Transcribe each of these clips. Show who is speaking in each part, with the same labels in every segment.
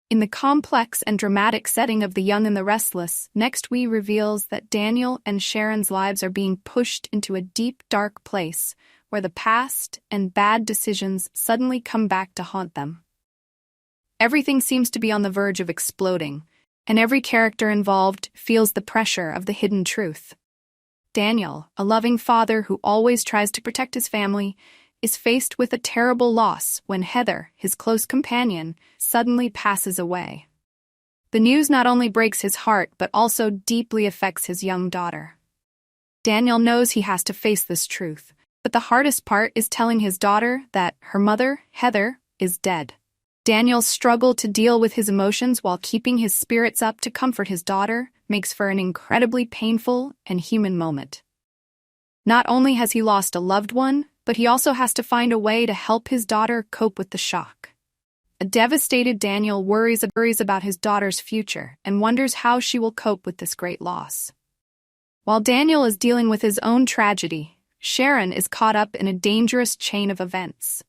Speaker 1: In the complex and dramatic setting of The Young and the Restless, Next We reveals that Daniel and Sharon's lives are being pushed into a deep, dark place where the past and bad decisions suddenly come back to haunt them. Everything seems to be on the verge of exploding, and every character involved feels the pressure of the hidden truth. Daniel, a loving father who always tries to protect his family, is faced with a terrible loss when Heather, his close companion, suddenly passes away. The news not only breaks his heart but also deeply affects his young daughter. Daniel knows he has to face this truth, but the hardest part is telling his daughter that her mother, Heather, is dead. Daniel's struggle to deal with his emotions while keeping his spirits up to comfort his daughter makes for an incredibly painful and human moment. Not only has he lost a loved one, but he also has to find a way to help his daughter cope with the shock. A devastated Daniel worries about his daughter's future and wonders how she will cope with this great loss. While Daniel is dealing with his own tragedy, Sharon is caught up in a dangerous chain of events.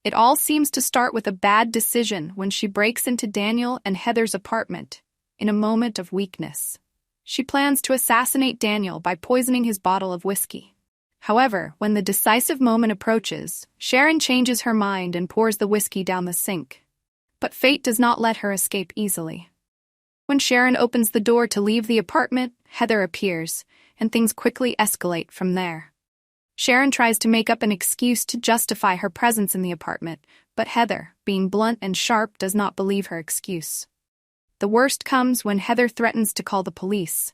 Speaker 1: It all seems to start with a bad decision when she breaks into Daniel and Heather's apartment in a moment of weakness. She plans to assassinate Daniel by poisoning his bottle of whiskey. However, when the decisive moment approaches, Sharon changes her mind and pours the whiskey down the sink. But fate does not let her escape easily. When Sharon opens the door to leave the apartment, Heather appears, and things quickly escalate from there. Sharon tries to make up an excuse to justify her presence in the apartment, but Heather, being blunt and sharp, does not believe her excuse. The worst comes when Heather threatens to call the police.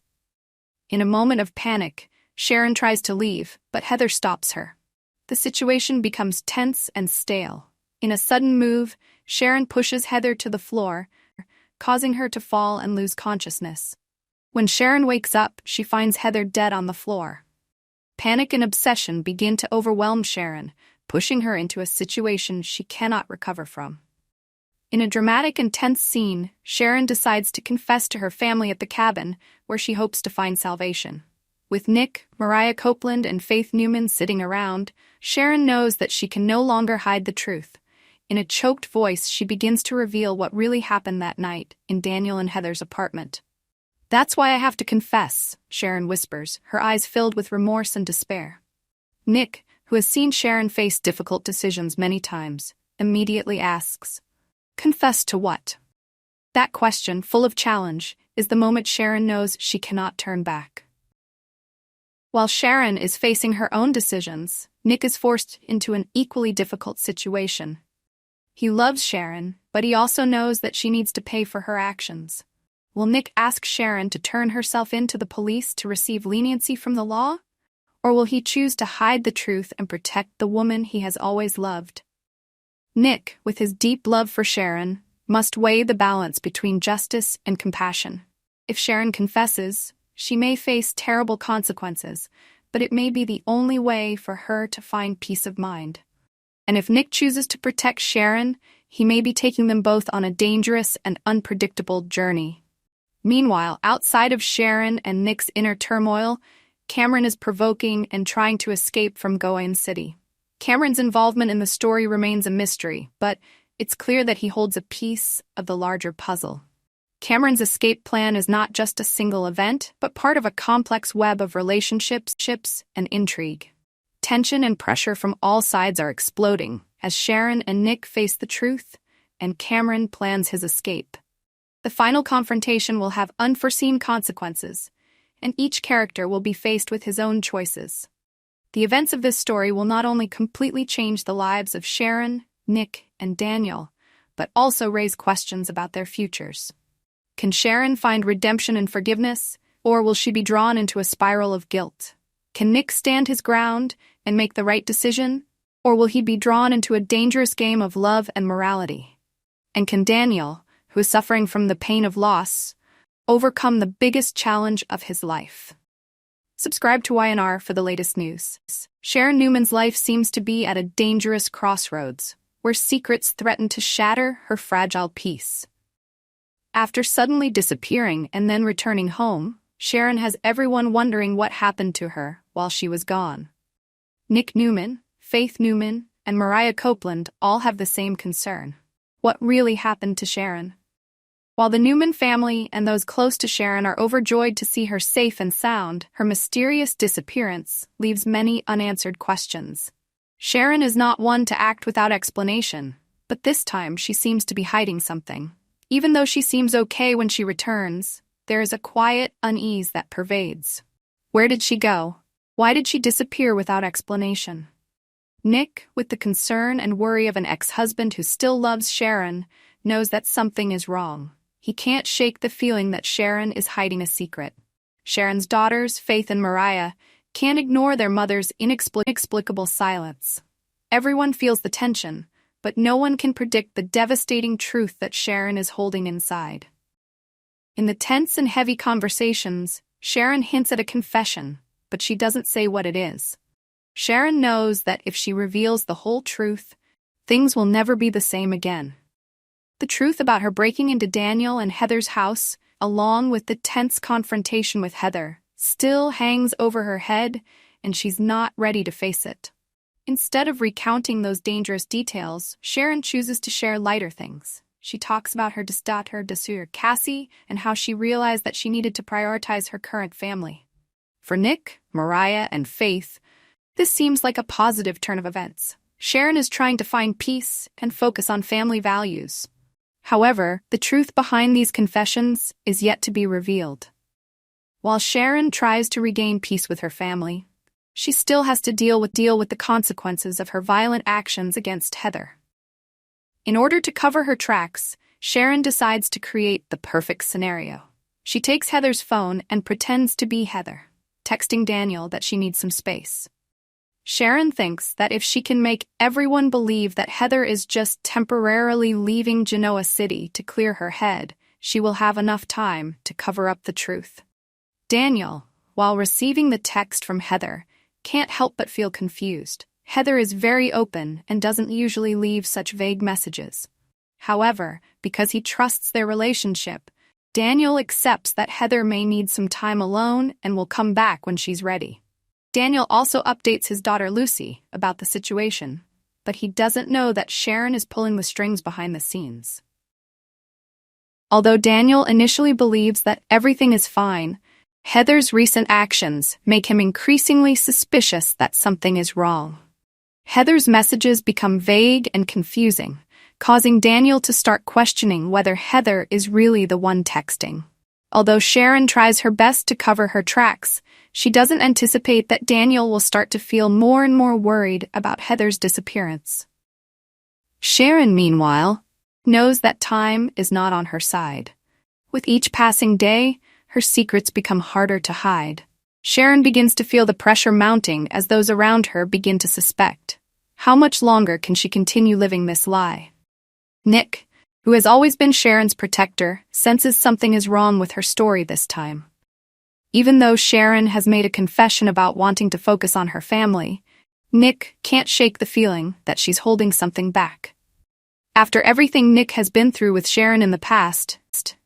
Speaker 1: In a moment of panic, Sharon tries to leave, but Heather stops her. The situation becomes tense and stale. In a sudden move, Sharon pushes Heather to the floor, causing her to fall and lose consciousness. When Sharon wakes up, she finds Heather dead on the floor. Panic and obsession begin to overwhelm Sharon, pushing her into a situation she cannot recover from. In a dramatic and tense scene, Sharon decides to confess to her family at the cabin, where she hopes to find salvation. With Nick, Mariah Copeland, and Faith Newman sitting around, Sharon knows that she can no longer hide the truth. In a choked voice, she begins to reveal what really happened that night in Daniel and Heather's apartment. "That's why I have to confess," Sharon whispers, her eyes filled with remorse and despair. Nick, who has seen Sharon face difficult decisions many times, immediately asks, "Confess to what?" That question, full of challenge, is the moment Sharon knows she cannot turn back. While Sharon is facing her own decisions, Nick is forced into an equally difficult situation. He loves Sharon, but he also knows that she needs to pay for her actions. Will Nick ask Sharon to turn herself in to the police to receive leniency from the law? Or will he choose to hide the truth and protect the woman he has always loved? Nick, with his deep love for Sharon, must weigh the balance between justice and compassion. If Sharon confesses, she may face terrible consequences, but it may be the only way for her to find peace of mind. And if Nick chooses to protect Sharon, he may be taking them both on a dangerous and unpredictable journey. Meanwhile, outside of Sharon and Nick's inner turmoil, Cameron is provoking and trying to escape from Gowan City. Cameron's involvement in the story remains a mystery, but it's clear that he holds a piece of the larger puzzle. Cameron's escape plan is not just a single event, but part of a complex web of relationships and intrigue. Tension and pressure from all sides are exploding as Sharon and Nick face the truth, and Cameron plans his escape. The final confrontation will have unforeseen consequences, and each character will be faced with his own choices. The events of this story will not only completely change the lives of Sharon, Nick, and Daniel, but also raise questions about their futures. Can Sharon find redemption and forgiveness, or will she be drawn into a spiral of guilt? Can Nick stand his ground and make the right decision, or will he be drawn into a dangerous game of love and morality? And can Daniel, who is suffering from the pain of loss, overcome the biggest challenge of his life? Subscribe to Y&R for the latest news. Sharon Newman's life seems to be at a dangerous crossroads, where secrets threaten to shatter her fragile peace. After suddenly disappearing and then returning home, Sharon has everyone wondering what happened to her while she was gone. Nick Newman, Faith Newman, and Mariah Copeland all have the same concern. What really happened to Sharon? While the Newman family and those close to Sharon are overjoyed to see her safe and sound, her mysterious disappearance leaves many unanswered questions. Sharon is not one to act without explanation, but this time she seems to be hiding something. Even though she seems okay when she returns, there is a quiet unease that pervades. Where did she go? Why did she disappear without explanation? Nick, with the concern and worry of an ex-husband who still loves Sharon, knows that something is wrong. He can't shake the feeling that Sharon is hiding a secret. Sharon's daughters, Faith and Mariah, can't ignore their mother's inexplicable silence. Everyone feels the tension, but no one can predict the devastating truth that Sharon is holding inside. In the tense and heavy conversations, Sharon hints at a confession, but she doesn't say what it is. Sharon knows that if she reveals the whole truth, things will never be the same again. The truth about her breaking into Daniel and Heather's house, along with the tense confrontation with Heather, still hangs over her head, and she's not ready to face it. Instead of recounting those dangerous details, Sharon chooses to share lighter things. She talks about her daughter Cassie and how she realized that she needed to prioritize her current family. For Nick, Mariah, and Faith, this seems like a positive turn of events. Sharon is trying to find peace and focus on family values. However, the truth behind these confessions is yet to be revealed. While Sharon tries to regain peace with her family, she still has to deal with the consequences of her violent actions against Heather. In order to cover her tracks, Sharon decides to create the perfect scenario. She takes Heather's phone and pretends to be Heather, texting Daniel that she needs some space. Sharon thinks that if she can make everyone believe that Heather is just temporarily leaving Genoa City to clear her head, she will have enough time to cover up the truth. Daniel, while receiving the text from Heather, can't help but feel confused. Heather is very open and doesn't usually leave such vague messages. However, because he trusts their relationship, Daniel accepts that Heather may need some time alone and will come back when she's ready. Daniel also updates his daughter Lucy about the situation, but he doesn't know that Sharon is pulling the strings behind the scenes. Although Daniel initially believes that everything is fine, Heather's recent actions make him increasingly suspicious that something is wrong. Heather's messages become vague and confusing, causing Daniel to start questioning whether Heather is really the one texting. Although Sharon tries her best to cover her tracks, she doesn't anticipate that Daniel will start to feel more and more worried about Heather's disappearance. Sharon, meanwhile, knows that time is not on her side. With each passing day, her secrets become harder to hide. Sharon begins to feel the pressure mounting as those around her begin to suspect. How much longer can she continue living this lie? Nick, who has always been Sharon's protector, senses something is wrong with her story this time. Even though Sharon has made a confession about wanting to focus on her family, Nick can't shake the feeling that she's holding something back. After everything Nick has been through with Sharon in the past,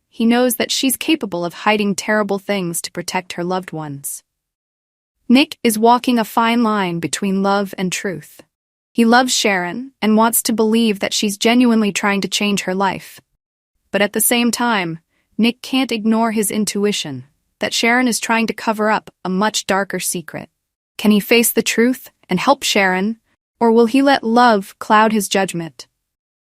Speaker 1: he knows that she's capable of hiding terrible things to protect her loved ones. Nick is walking a fine line between love and truth. He loves Sharon and wants to believe that she's genuinely trying to change her life. But at the same time, Nick can't ignore his intuition that Sharon is trying to cover up a much darker secret. Can he face the truth and help Sharon, or will he let love cloud his judgment?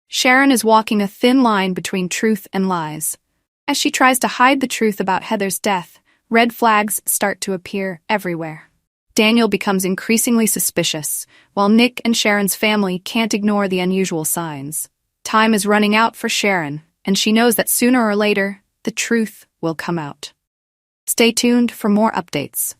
Speaker 1: Sharon is walking a thin line between truth and lies. As she tries to hide the truth about Heather's death, red flags start to appear everywhere. Daniel becomes increasingly suspicious, while Nick and Sharon's family can't ignore the unusual signs. Time is running out for Sharon, and she knows that sooner or later, the truth will come out. Stay tuned for more updates.